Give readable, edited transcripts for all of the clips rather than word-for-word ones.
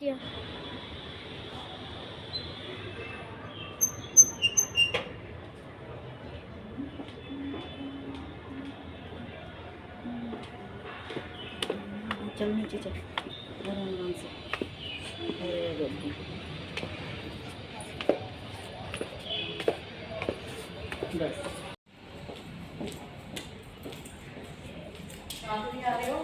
क्या चल नीचे चल आराम से। अरे गड्डी बस आ रहे हो।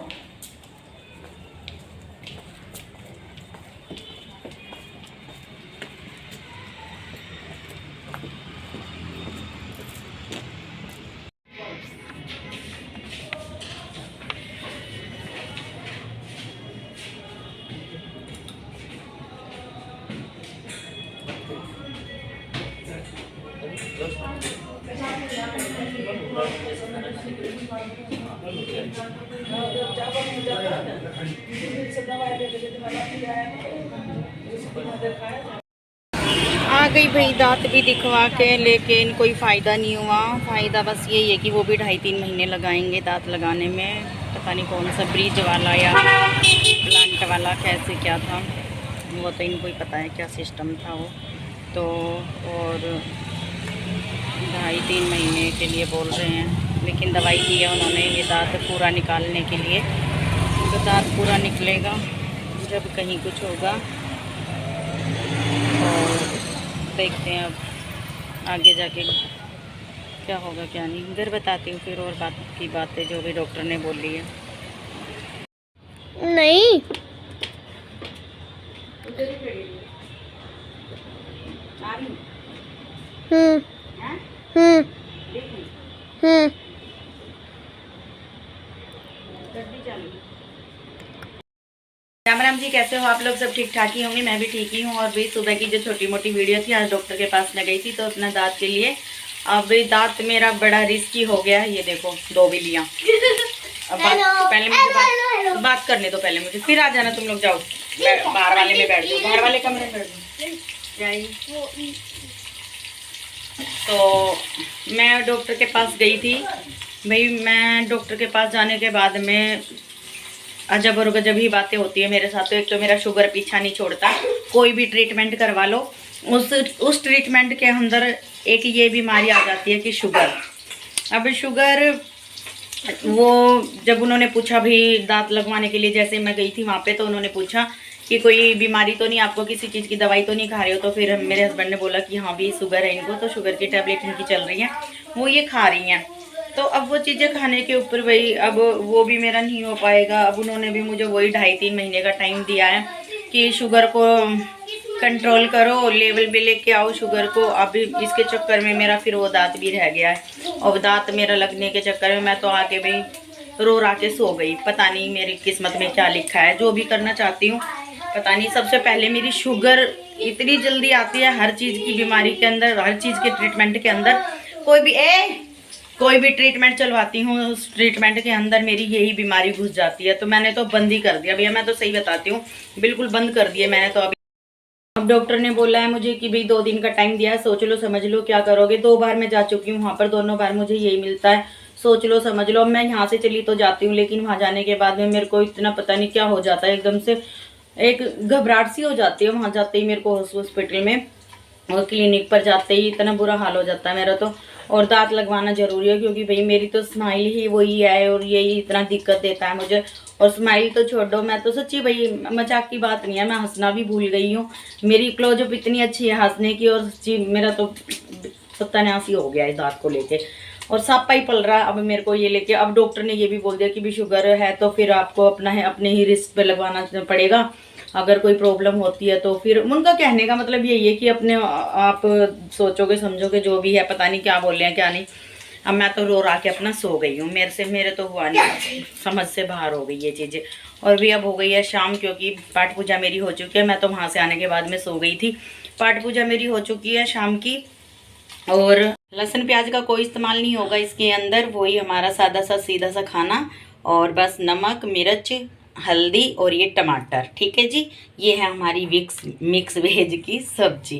आ गई भाई दांत भी दिखवा के, लेकिन कोई फ़ायदा नहीं हुआ। फ़ायदा बस यही है कि वो भी 2.5-3 महीने लगाएंगे दांत लगाने में। पता नहीं कौन सा ब्रिज वाला या प्लांट वाला कैसे क्या था, वो तो इनको ही पता है क्या सिस्टम था वो तो। और 2.5-3 महीने के लिए बोल रहे हैं, लेकिन दवाई दी है उन्होंने ये दांत पूरा निकालने के लिए। तो दांत पूरा निकलेगा जब कहीं कुछ होगा। और देखते हैं अब आगे जाके क्या होगा क्या नहीं, इधर बताती हूँ फिर और बात की बातें जो भी डॉक्टर ने बोली है। नहीं हम्म हम्म हम्म राम राम जी, कैसे हो आप लोग? सब ठीक ठाक ही होंगे, मैं भी ठीक ही हूँ। और भी सुबह की जो छोटी मोटी वीडियो थी, आज डॉक्टर के पास मैं गई थी तो अपना दांत के लिए। अब दांत मेरा बड़ा रिस्की हो गया, ये देखो 2 बिल्लियाँ। अब पहले मुझे बात करने दो, पहले मुझे, फिर आ जाना तुम लोग। जाओ बाहर वाले में बैठ जाओ, बाहर वाले कमरे में बैठ जाओ। तो मैं डॉक्टर के पास गई थी भाई। मैं डॉक्टर के पास जाने के बाद में अजब और गजब ही बातें होती है मेरे साथ। तो एक तो मेरा शुगर पीछा नहीं छोड़ता, कोई भी ट्रीटमेंट करवा लो उस ट्रीटमेंट के अंदर एक ये बीमारी आ जाती है कि शुगर। अब शुगर वो जब उन्होंने पूछा भी दांत लगवाने के लिए, जैसे मैं गई थी वहाँ पे, तो उन्होंने पूछा कि कोई बीमारी तो नहीं, आपको किसी चीज़ की दवाई तो नहीं खा रहे हो? तो फिर मेरे हस्बैंड ने बोला कि हाँ भी शुगर है इनको, तो शुगर की टैबलेट इनकी चल रही हैं, वो ये खा रही हैं। तो अब वो चीज़ें खाने के ऊपर भाई अब वो भी मेरा नहीं हो पाएगा। अब उन्होंने भी मुझे वही 2.5-3 महीने का टाइम दिया है कि शुगर को कंट्रोल करो, लेवल पे लेके आओ शुगर को। अब इसके चक्कर में मेरा फिर वो दांत भी रह गया है, और दांत मेरा लगने के चक्कर में मैं तो आके भाई रो रा के सो गई। पता नहीं मेरी किस्मत में क्या लिखा है, जो भी करना चाहती हूँ पता नहीं। सबसे पहले मेरी शुगर इतनी जल्दी आती है हर चीज़ की बीमारी के अंदर, हर चीज़ के ट्रीटमेंट के अंदर। कोई भी ट्रीटमेंट चलवाती हूँ, उस ट्रीटमेंट के अंदर मेरी यही बीमारी घुस जाती है। तो मैंने तो बंद ही कर दिया भैया, मैं तो सही बताती हूँ, बिल्कुल बंद कर दिया मैंने तो। अब डॉक्टर ने बोला है मुझे कि भाई 2 दिन का टाइम दिया है, सोच लो समझ लो क्या करोगे। 2 बार मैं जा चुकी हूँ वहाँ पर, दोनों बार मुझे यही मिलता है, सोच लो समझ लो। अब मैं यहाँ से चली तो जाती हूँ, लेकिन वहाँ जाने के बाद में मेरे को इतना पता नहीं क्या हो जाता है, एकदम से एक घबराहट सी हो जाती है वहाँ जाते ही मेरे को, हॉस्पिटल में और क्लिनिक पर जाते ही इतना बुरा हाल हो जाता है मेरा तो। और दांत लगवाना जरूरी है, क्योंकि भाई मेरी तो स्माइल ही वही है और यही इतना दिक्कत देता है मुझे। और स्माइल तो छोड़ दो, मैं तो सच्ची भाई मजाक की बात नहीं है, मैं हंसना भी भूल गई हूँ। मेरी क्लोजअप इतनी अच्छी है हंसने की, और सच्ची मेरा तो सत्यानाश हो गया है दांत को लेके, और सापा ही पल रहा है अब मेरे को ये लेके। अब डॉक्टर ने ये भी बोल दिया कि भी शुगर है तो फिर आपको अपने ही रिस्क पे लगवाना पड़ेगा। अगर कोई प्रॉब्लम होती है तो फिर, उनका कहने का मतलब यही है कि अपने आप सोचोगे समझोगे जो भी है, पता नहीं क्या बोल रहे हैं क्या नहीं। अब मैं तो रो रा के अपना सो गई हूँ, मेरे तो हुआ नहीं, समझ से बाहर हो गई ये चीज़ें। और भी अब हो गई है शाम, क्योंकि पाठ पूजा मेरी हो चुकी है। मैं तो वहाँ से आने के बाद में सो गई थी, पाठ पूजा मेरी हो चुकी है शाम की। और लहसुन प्याज का कोई इस्तेमाल नहीं होगा इसके अंदर, वही हमारा सादा सा सीधा सा खाना। और बस नमक मिर्च हल्दी और ये टमाटर, ठीक है जी। ये है हमारी मिक्स वेज की सब्जी।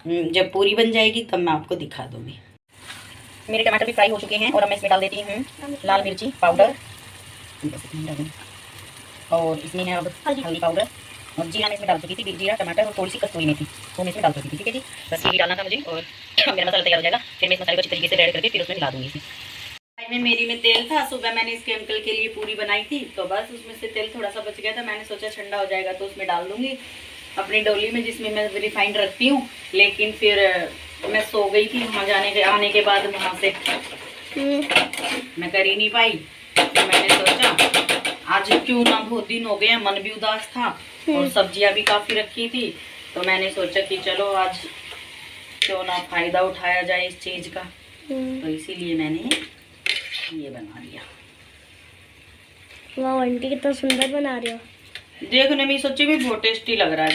जब पूरी बन जाएगी तब मैं आपको दिखा दूंगी। मेरे टमाटर भी फ्राई हो चुके हैं, और अब मैं इसमें डाल देती हूँ लाल मिर्ची पाउडर, और इसमें है अब हल्दी पाउडर, और जीरा मैं इसमें डाल चुकी थी, जीरा टमाटर और थोड़ी सी कस्तूरी मेथी वो मैं इसमें डाल चुकी थी। ठीक है जी, बस ये डालना था मुझे और मेरा मसाला तैयार हो जाएगा। फिर मैं इस मसाले को अच्छी तरीके से रेड करके फिर उसमें मिला दूँगी। इसी में मेरी में तेल था, सुबह मैंने इसके अंकल के लिए पूरी बनाई थी, तो बस उसमें से तेल थोड़ा सा बच गया था। मैंने सोचा ठंडा हो जाएगा तो उसमें डाल दूँगी अपनी डोली में जिसमें मैं रिफाइंड रखती हूँ। लेकिन फिर मैं सो गई थी वहाँ आने के बाद, वहाँ से मैं कर ही नहीं पाई। तो मैंने सोचा आज क्यों ना, बहुत दिन हो गए, मन भी उदास था और सब्जियां भी काफ़ी रखी थी, तो मैंने सोचा कि चलो आज क्यों ना फ़ायदा उठाया जाए इस चीज़ का। तो इसीलिए मैंने ये बना लिया। वाह आंटी कितना सुंदर बना रही हो। देखने में सच्ची भी बहुत टेस्टी लग रहा है।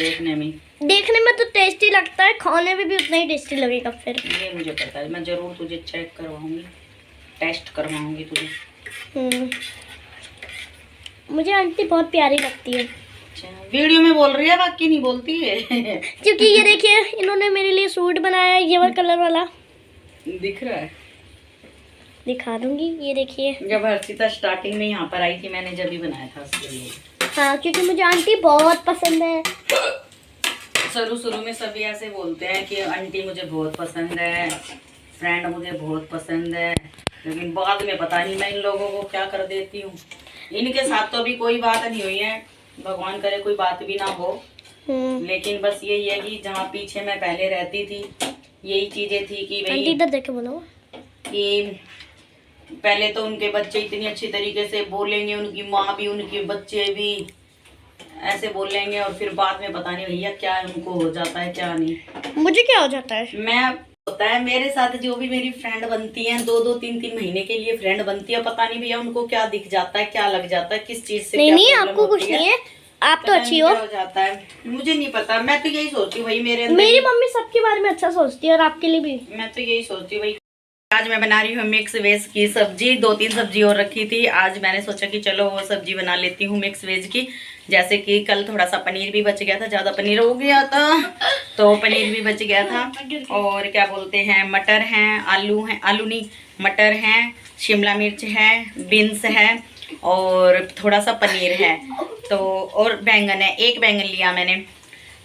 देखने में तो टेस्टी लगता है, खाने में भी उतना ही टेस्टी लगेगा। फिर ये मुझे पता है, मैं जरूर तुझे चेक करवाऊंगी, टेस्ट करवाऊंगी तुझे। मुझे आंटी बहुत प्यारी लगती है। अच्छा, वीडियो में बोल रही है, बाकी नहीं बोलती है। क्योंकि ये देखिए इन्होंने मेरे लिए सूट बनाया है, ये वाला कलर वाला दिख रहा है, दिखा दूंगी। ये देखिए, जब हर्षिता स्टार्टिंग में यहाँ पर आई थी मैंने जब भी बनाया था उसके लिए। हाँ, क्योंकि मुझे आंटी बहुत पसंद है। शुरू में सभी ऐसे बोलते हैं कि आंटी मुझे बहुत पसंद है, फ्रेंड मुझे बहुत पसंद है, लेकिन बाद में पता नहीं मैं इन लोगों को क्या कर देती हूँ। इनके साथ तो अभी कोई बात नहीं हुई है, भगवान करे कोई बात भी ना हो। लेकिन बस यही है कि जहाँ पीछे मैं पहले रहती थी यही चीजें थी कि भाई इधर देखे बोलो कि पहले तो उनके बच्चे इतनी अच्छी तरीके से बोलेंगे, उनकी माँ भी उनके बच्चे भी ऐसे बोलेंगे, और फिर बाद में पता नहीं भैया क्या उनको हो जाता है क्या नहीं। मुझे क्या हो जाता है, मैं होता है मेरे साथ जो भी मेरी फ्रेंड बनती है 2-2 3-3 महीने के लिए फ्रेंड बनती है, पता नहीं भैया उनको क्या दिख जाता है, क्या लग जाता है, किस चीज से। नहीं आपको कुछ नहीं है, आप तो अच्छी हो। जाता है मुझे नहीं पता, मैं तो यही सोचती हूँ भाई मेरी मम्मी सबके बारे में अच्छा सोचती है और आपके लिए भी। मैं तो यही सोचती हूँ भाई। आज मैं बना रही हूँ मिक्स वेज की सब्जी, 2-3 सब्जी और रखी थी, आज मैंने सोचा कि चलो वो सब्जी बना लेती हूँ मिक्स वेज की। जैसे कि कल थोड़ा सा पनीर भी बच गया था, ज़्यादा पनीर हो गया था तो पनीर भी बच गया था, और क्या बोलते हैं मटर हैं, आलू नहीं मटर हैं, शिमला मिर्च है, बीन्स है और थोड़ा सा पनीर है, तो और बैंगन है, एक बैंगन लिया मैंने।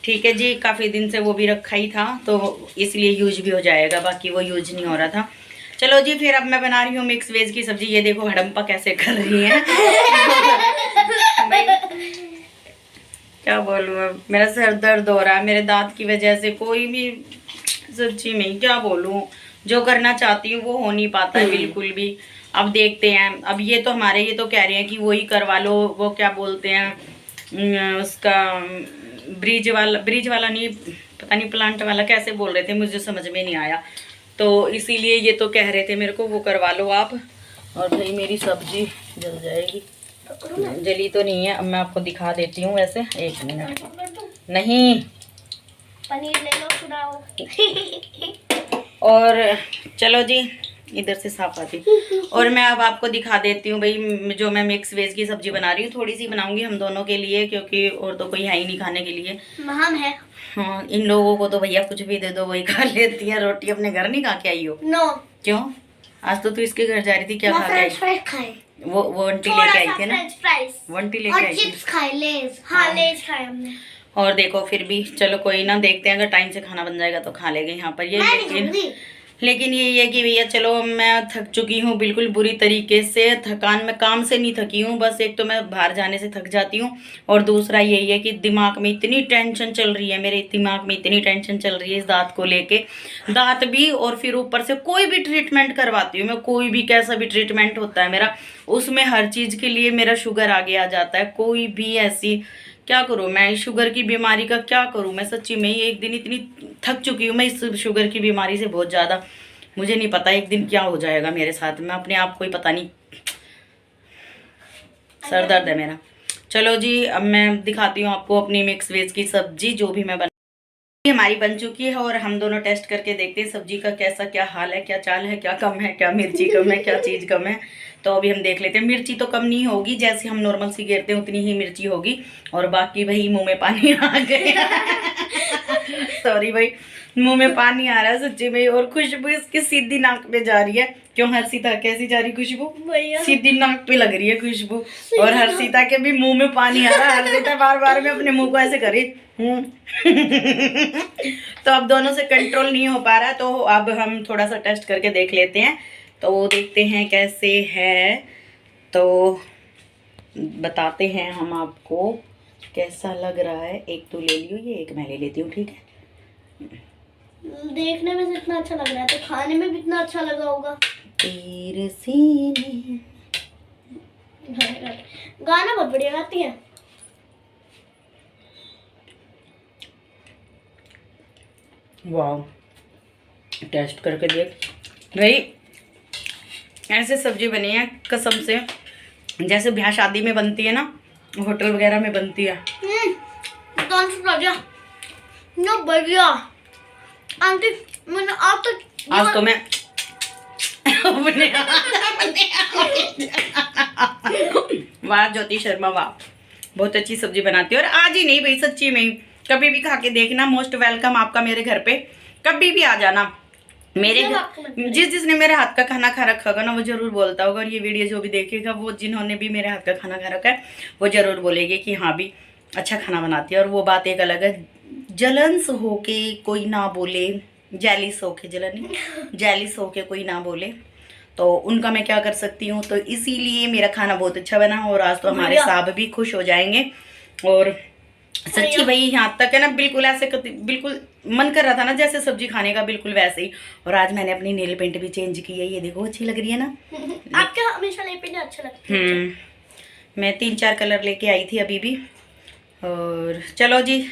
ठीक है जी, काफ़ी दिन से वो भी रखा ही था तो इसलिए यूज भी हो जाएगा, बाकी वो यूज नहीं हो रहा था। चलो जी, फिर अब मैं बना रही हूँ मिक्स वेज की सब्जी। ये देखो हड़म्पा कैसे कर रही है। क्या बोलूँ, अब मेरा सर दर्द हो रहा है मेरे दांत की वजह से। कोई भी सच्ची में क्या बोलूँ, जो करना चाहती हूँ वो हो नहीं पाता है बिल्कुल भी। अब देखते हैं, अब ये तो हमारे ये तो कह रहे हैं कि वही करवा लो, वो क्या बोलते हैं उसका ब्रिज वाला नहीं, पता नहीं प्लांट वाला कैसे बोल रहे थे, मुझे समझ में नहीं आया। तो इसीलिए ये तो कह रहे थे मेरे को वो करवा लो आप। और भाई मेरी सब्जी जल जाएगी, जली तो नहीं है, अब मैं आपको दिखा देती हूँ वैसे। एक मिनट, नहीं पनीर ले लो, सुनाओ। और चलो जी, इधर से साफ आती। और मैं अब आपको दिखा देती हूँ भाई जो मैं मिक्स वेज की सब्जी बना रही हूँ। थोड़ी सी बनाऊंगी हम दोनों के लिए, क्योंकि और तो कोई है ही नहीं खाने के लिए। हम है। हाँ, इन लोगों को तो भैया कुछ भी दे दो वही खा लेती है। रोटी अपने घर नहीं खा के आई हो? नो। क्यों? आज तो तू इसके घर जा रही थी, क्या खा के आई? वो आंटी लेके आई थी ना, वो आंटी लेके आई थी। चिप्स खाए, लेज। हाँ, लेज खाए हमने। और देखो फिर भी चलो कोई ना, देखते हैं अगर टाइम से खाना बन जाएगा तो खा लेंगे यहाँ पर ये। लेकिन ये है कि भैया चलो मैं थक चुकी हूँ बिल्कुल बुरी तरीके से। थकान में काम से नहीं थकी हूँ, बस एक तो मैं बाहर जाने से थक जाती हूँ, और दूसरा यही है कि दिमाग में इतनी टेंशन चल रही है, मेरे दिमाग में इतनी टेंशन चल रही है इस दांत को लेके। दांत भी, और फिर ऊपर से कोई भी ट्रीटमेंट करवाती हूँ मैं, कोई भी कैसा भी ट्रीटमेंट होता है मेरा, उसमें हर चीज़ के लिए मेरा शुगर आगे आ जाता है। कोई भी ऐसी, क्या करूँ मैं इस शुगर की बीमारी का, क्या करूँ मैं सच्ची में। एक दिन इतनी थक चुकी हूँ मैं इस शुगर की बीमारी से बहुत ज़्यादा। मुझे नहीं पता एक दिन क्या हो जाएगा मेरे साथ, मैं अपने आप को ही पता नहीं, सर दर्द है मेरा। चलो जी, अब मैं दिखाती हूँ आपको अपनी मिक्स वेज की सब्जी जो भी मैं हमारी बन चुकी है, और हम दोनों टेस्ट करके देखते हैं सब्जी का कैसा क्या हाल है, क्या चाल है, क्या कम है, क्या मिर्ची कम है, क्या चीज़ कम है। तो अभी हम देख लेते हैं। मिर्ची तो कम नहीं होगी, जैसे हम नॉर्मल सी गिरते हैं उतनी ही मिर्ची होगी, और बाकी भाई मुंह में पानी आ गया। सॉरी भाई, मुंह में पानी आ रहा है सच्ची में। और खुशबू इसकी सीधी नाक पे जा रही है। क्यों हर्षिता, कैसी जा रही खुशबू? भैया सीधी नाक पे लग रही है खुशबू। और हर्षिता के भी मुंह में पानी आ रहा है। हर्षिता बार बार में अपने मुंह को ऐसे करी तो अब दोनों से कंट्रोल नहीं हो पा रहा, तो अब हम थोड़ा सा टेस्ट करके देख लेते हैं। तो देखते हैं कैसे है, तो बताते हैं हम आपको कैसा लग रहा है। एक तो ले लियो ये, एक मैं ले लेती हूँ, ठीक है? देखने में इतना अच्छा लग रहा है तो खाने में भी इतना अच्छा लगा होगा। तेरे सीने गाना बहुत बढ़िया गाती है। वाह, टेस्ट करके देख भाई। ऐसे सब्जी बनी है कसम से, जैसे ब्याह शादी में बनती है ना, होटल वगैरह में बनती है। बढ़िया आंटी, मैंने आज तो मैं वाह ज्योति शर्मा, वाह बहुत अच्छी सब्जी बनाती है। और आज ही नहीं भाई, सच्ची में कभी भी खा के देखना। मोस्ट वेलकम आपका मेरे घर पे, कभी भी आ जाना मेरे घर। जिसने मेरे हाथ का खाना खा रखा होगा ना वो जरूर बोलता होगा, और ये वीडियो जो भी देखेगा वो जिन्होंने भी मेरे हाथ का खाना खा रखा है वो जरूर बोलेंगे कि हाँ भी अच्छा खाना बनाती है। और वो बात एक अलग है, जलन्स होके कोई ना बोले, जेलिस होके, जलन नहीं, जेलिस होके कोई ना बोले तो उनका मैं क्या कर सकती हूँ। तो इसीलिए मेरा खाना बहुत अच्छा बना, और आज तो हमारे साहब भी खुश हो जाएंगे। और सच्ची भाई यहाँ तक है ना, बिल्कुल ऐसे बिल्कुल मन कर रहा था ना जैसे सब्जी खाने का, बिल्कुल वैसे ही। और आज मैंने अपनी नेल पेंट भी चेंज की है, ये देखो अच्छी लग रही है ना। आपका हमेशा नेल पेंट अच्छा लगता है। मैं 3-4 कलर लेके आई थी अभी भी। और चलो जी,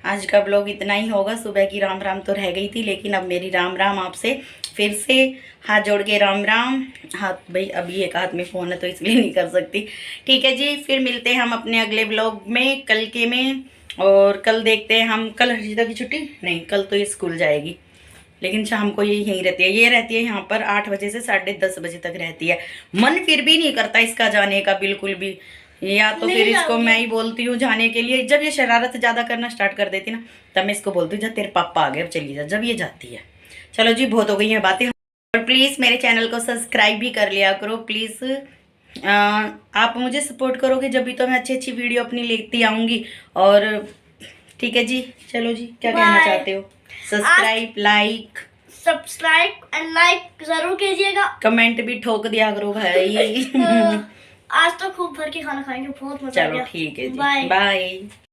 आज का ब्लॉग इतना ही होगा। सुबह की राम राम तो रह गई थी, लेकिन अब मेरी राम राम आपसे फिर से हाथ जोड़ के राम राम। हाथ भाई अभी एक हाथ में फ़ोन है तो इसलिए नहीं कर सकती, ठीक है जी। फिर मिलते हैं हम अपने अगले ब्लॉग में, कल के में। और कल देखते हैं हम, कल हर्षिता की छुट्टी नहीं, कल तो ये स्कूल जाएगी, लेकिन शाम को ये यहीं रहती है। ये रहती है यहाँ पर 8 बजे से 10:30 बजे तक रहती है। मन फिर भी नहीं करता इसका जाने का बिल्कुल भी, या तो फिर इसको मैं ही बोलती हूँ जाने के लिए। जब ये शरारत ज़्यादा करना स्टार्ट कर देती ना, तब मैं इसको बोलती हूँ जा तेरे पापा आ गए अब चली जा, जब ये जाती है। चलो जी, बहुत हो गई हैं बातें। और प्लीज़ मेरे चैनल को सब्सक्राइब भी कर लिया करो प्लीज़। आप मुझे सपोर्ट करोगे जब भी तो मैं अच्छी अच्छी वीडियो अपनी लेती आऊँगी। और ठीक है जी, चलो जी, क्या कहना चाहते हो? सब्सक्राइब एंड लाइक जरूर कीजिएगा, कमेंट भी ठोक दिया करो भाई। आज तो खूब भर के खाना खाएंगे, बहुत मजा आ गया। चलो ठीक है जी, बाय।